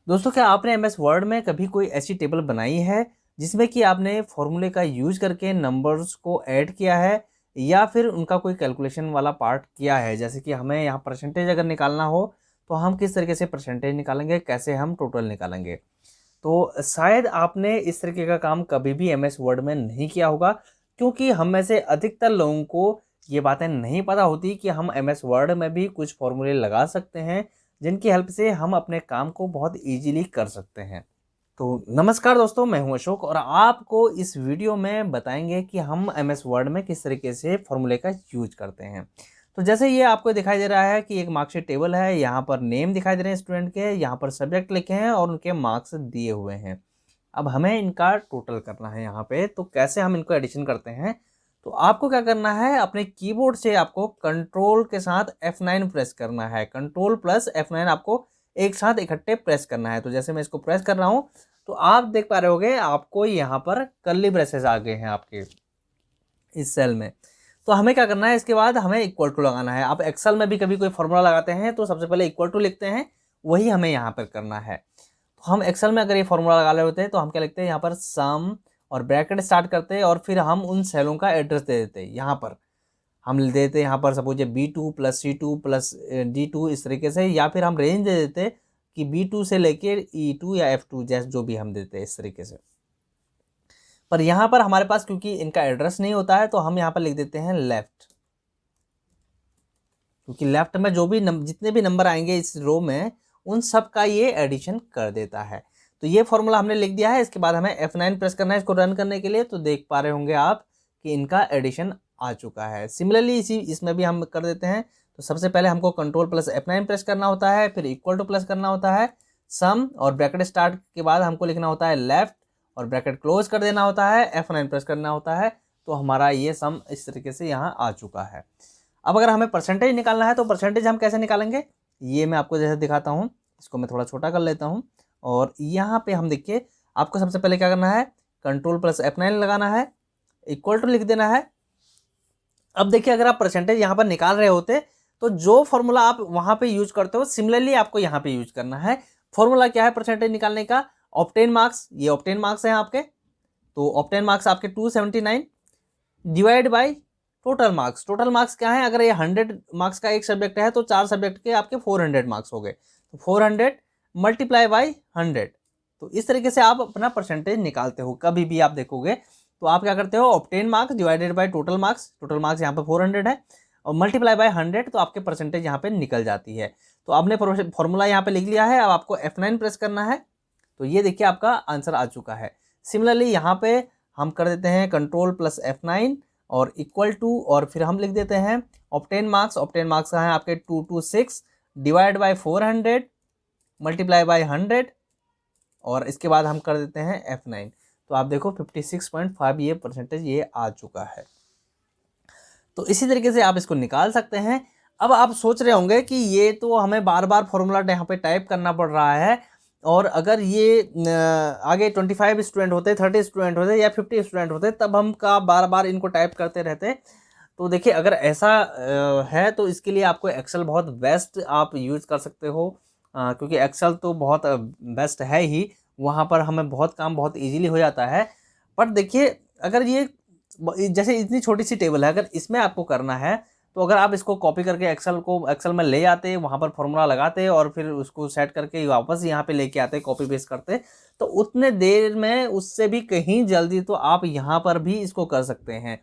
दोस्तों, क्या आपने एमएस वर्ड में कभी कोई ऐसी टेबल बनाई है जिसमें कि आपने फॉर्मूले का यूज करके नंबर्स को ऐड किया है या फिर उनका कोई कैलकुलेशन वाला पार्ट किया है? जैसे कि हमें यहाँ परसेंटेज अगर निकालना हो तो हम किस तरीके से परसेंटेज निकालेंगे, कैसे हम टोटल निकालेंगे। तो शायद आपने इस तरीके का काम कभी भी एमएस वर्ड में नहीं किया होगा, क्योंकि हम में से अधिकतर लोगों को ये बातें नहीं पता होती कि हम एमएस वर्ड में भी कुछ फॉर्मूले लगा सकते हैं जिनकी हेल्प से हम अपने काम को बहुत इजीली कर सकते हैं। तो नमस्कार दोस्तों, मैं हूं अशोक और आपको इस वीडियो में बताएंगे कि हम एमएस वर्ड में किस तरीके से फॉर्मूले का यूज करते हैं। तो जैसे ये आपको दिखाई दे रहा है कि एक मार्कशीट टेबल है, यहाँ पर नेम दिखाई दे रहे हैं स्टूडेंट के, यहाँ पर सब्जेक्ट लिखे हैं और उनके मार्क्स दिए हुए हैं। अब हमें इनका टोटल करना है यहाँ पे, तो कैसे हम इनको एडिशन करते हैं? तो आपको क्या करना है, अपने कीबोर्ड से आपको कंट्रोल के साथ F9 प्रेस करना है। कंट्रोल प्लस F9 आपको एक साथ इकट्ठे प्रेस करना है। तो जैसे मैं इसको प्रेस कर रहा हूँ तो आप देख पा रहे होगे आपको यहाँ पर कर्ली ब्रेसेस आ गए हैं आपके इस सेल में। तो हमें क्या करना है, इसके बाद हमें इक्वल टू लगाना है। आप एक्सेल में भी कभी कोई फॉर्मूला लगाते हैं तो सबसे पहले इक्वल टू लिखते हैं, वही हमें यहाँ पर करना है। तो हम एक्सेल में अगर ये फॉर्मूला लगा रहे होते हैं तो हम क्या लिखते हैं, यहाँ पर सम और ब्रैकेट स्टार्ट करते हैं और फिर हम उन सेलों का एड्रेस दे देते हैं। यहाँ पर हम देते हैं, यहाँ पर suppose B2 plus C2 plus D2 इस तरीके से, या फिर हम रेंज दे देते कि B2 से लेके E2 या F2 जैसे जो भी हम देते हैं इस तरीके से। पर यहाँ पर हमारे पास क्योंकि इनका एड्रेस नहीं होता है तो हम यहाँ पर लिख देते हैं लेफ्ट, क्योंकि लेफ्ट में जो भी जितने भी नंबर आएंगे इस रो में उन सब का ये एडिशन कर देता है। तो ये फॉर्मूला हमने लिख दिया है। इसके बाद हमें F9 प्रेस करना है इसको रन करने के लिए। तो देख पा रहे होंगे आप कि इनका एडिशन आ चुका है। सिमिलरली इसमें भी हम कर देते हैं। तो सबसे पहले हमको कंट्रोल प्लस F9 प्रेस करना होता है, फिर इक्वल टू प्लस करना होता है, सम और ब्रैकेट स्टार्ट के बाद हमको लिखना होता है लेफ्ट और ब्रैकेट क्लोज कर देना होता है, F9 प्रेस करना होता है। तो हमारा ये सम इस तरीके से यहाँ आ चुका है। अब अगर हमें परसेंटेज निकालना है तो परसेंटेज हम कैसे निकालेंगे, ये मैं आपको जैसे दिखाता हूँ। इसको मैं थोड़ा छोटा कर लेता हूँ और यहाँ पे हम देखिए, आपको सबसे पहले क्या करना है, कंट्रोल प्लस F9 लगाना है, इक्वल टू लिख देना है। अब देखिए, अगर आप परसेंटेज यहाँ पर निकाल रहे होते तो जो फॉर्मूला आप वहाँ पे यूज करते हो सिमिलरली आपको यहाँ पे यूज करना है। फॉर्मूला क्या है परसेंटेज निकालने का, ऑब्टेन मार्क्स, ये ऑब्टेन मार्क्स हैं आपके। तो ऑब्टेन मार्क्स आपके 279 divide by total marks. Total marks क्या है, अगर ये 100 मार्क्स का एक सब्जेक्ट है तो 4 सब्जेक्ट के आपके 400 मार्क्स हो गए। तो 400 मल्टीप्लाई बाई 100। तो इस तरीके से आप अपना परसेंटेज निकालते हो। कभी भी आप देखोगे तो आप क्या करते हो, obtain marks divided by total marks. Total marks यहाँ पे 400 है और मल्टीप्लाई बाई 100, तो आपके परसेंटेज यहाँ पे निकल जाती है। तो आपने फॉर्मूला यहाँ पे लिख लिया है। अब आपको F9 प्रेस करना है। तो ये देखिए आपका आंसर आ चुका है। सिमिलरली यहाँ पे हम कर देते हैं कंट्रोल प्लस F9 और इक्वल टू, और फिर हम लिख देते हैं ऑब्टेन मार्क्स। ऑब्टेन मार्क्स का है आपके 226 डिवाइड बाई 400 मल्टीप्लाई बाई 100 और इसके बाद हम कर देते हैं F9। तो आप देखो 56.5 ये परसेंटेज ये आ चुका है। तो इसी तरीके से आप इसको निकाल सकते हैं। अब आप सोच रहे होंगे कि ये तो हमें बार बार फॉर्मूला यहाँ पे टाइप करना पड़ रहा है, और अगर ये आगे 25 स्टूडेंट होते, 30 स्टूडेंट होते या 50 स्टूडेंट होते तब हम का बार बार इनको टाइप करते रहते। तो देखिए, अगर ऐसा है तो इसके लिए आपको एक्सेल बहुत बेस्ट आप यूज़ कर सकते हो, क्योंकि एक्सेल तो बहुत बेस्ट है ही। वहाँ पर हमें बहुत काम बहुत ईजिली हो जाता है। बट देखिए, अगर ये जैसे इतनी छोटी सी टेबल है, अगर इसमें आपको करना है तो अगर आप इसको कॉपी करके एक्सेल में ले आते, वहाँ पर फॉर्मूला लगाते और फिर उसको सेट करके वापस यहाँ पे लेके आते, कॉपी पेस्ट करते, तो उतने देर में उससे भी कहीं जल्दी तो आप यहाँ पर भी इसको कर सकते हैं।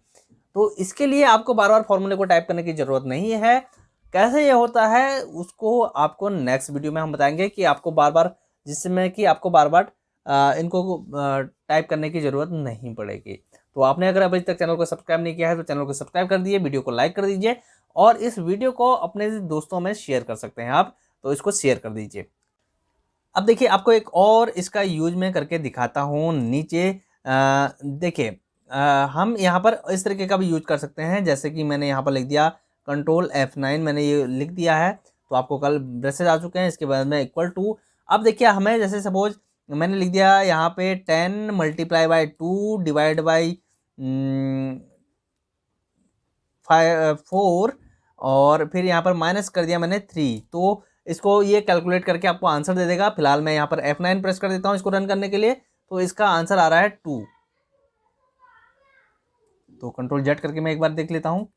तो इसके लिए आपको बार बार फॉर्मूले को टाइप करने की ज़रूरत नहीं है। कैसे ये होता है उसको आपको नेक्स्ट वीडियो में हम बताएंगे कि आपको बार बार, जिसमें कि आपको बार बार इनको टाइप करने की ज़रूरत नहीं पड़ेगी। तो आपने अगर अभी तक चैनल को सब्सक्राइब नहीं किया है तो चैनल को सब्सक्राइब कर दीजिए, वीडियो को लाइक कर दीजिए और इस वीडियो को अपने दोस्तों में शेयर कर सकते हैं आप, तो इसको शेयर कर दीजिए। अब देखिए, आपको एक और इसका यूज मैं करके दिखाता हूँ। नीचे देखिए, हम यहाँ पर इस तरीके का भी यूज कर सकते हैं। जैसे कि मैंने यहाँ पर लिख दिया कंट्रोल F9, मैंने ये लिख दिया है तो आपको कल ब्रशेज आ चुके हैं। इसके बाद में इक्वल टू, अब देखिए हमें जैसे सपोज मैंने लिख दिया यहाँ पे 10 मल्टीप्लाई बाई 2 डिवाइड बाई 4 और फिर यहाँ पर माइनस कर दिया मैंने 3। तो इसको ये कैलकुलेट करके आपको आंसर दे देगा। फिलहाल मैं यहाँ पर F9 प्रेस कर देता हूँ इसको रन करने के लिए, तो इसका आंसर आ रहा है 2। तो कंट्रोल जेड करके मैं एक बार देख लेता हूँ।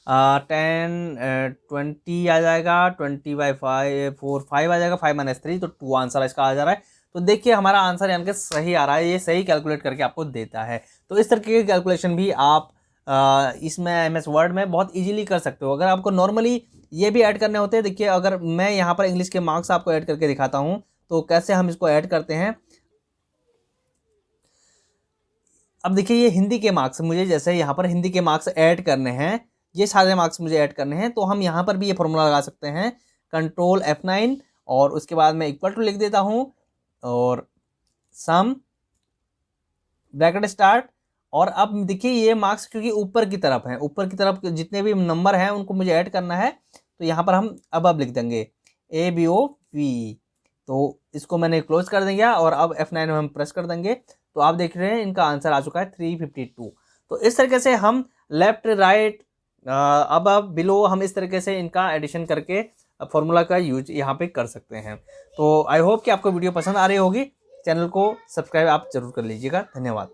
10 20 आ जाएगा, 20/4 आ जाएगा, 5 - 3 तो 2 आंसर इसका आ जा रहा है। तो देखिए हमारा आंसर यानी कि सही आ रहा है, ये सही कैलकुलेट करके आपको देता है। तो इस तरीके की कैलकुलेशन भी आप इसमें MS वर्ड में बहुत इजीली कर सकते हो। अगर आपको नॉर्मली ये भी ऐड करने होते हैं, देखिए अगर मैं यहाँ पर इंग्लिश के मार्क्स आपको ऐड करके दिखाता हूँ तो कैसे हम इसको ऐड करते हैं। अब देखिए ये हिंदी के मार्क्स, मुझे जैसे यहाँ पर हिंदी के मार्क्स ऐड करने हैं, ये सारे मार्क्स मुझे ऐड करने हैं, तो हम यहाँ पर भी ये फॉर्मूला लगा सकते हैं। कंट्रोल F9 और उसके बाद मैं इक्वल टू लिख देता हूँ और सम ब्रैकेट स्टार्ट। और अब देखिए ये मार्क्स क्योंकि ऊपर की तरफ हैं, ऊपर की तरफ जितने भी नंबर हैं उनको मुझे ऐड करना है, तो यहाँ पर हम अब लिख देंगे ABOV। तो इसको मैंने क्लोज कर देंगे और अब F9 में हम प्रेस कर देंगे, तो आप देख रहे हैं इनका आंसर आ चुका है 352। तो इस तरीके से हम लेफ्ट राइट अब बिलो हम इस तरीके से इनका एडिशन करके फॉर्मूला का यूज यहाँ पे कर सकते हैं। तो आई होप कि आपको वीडियो पसंद आ रही होगी। चैनल को सब्सक्राइब आप जरूर कर लीजिएगा। धन्यवाद।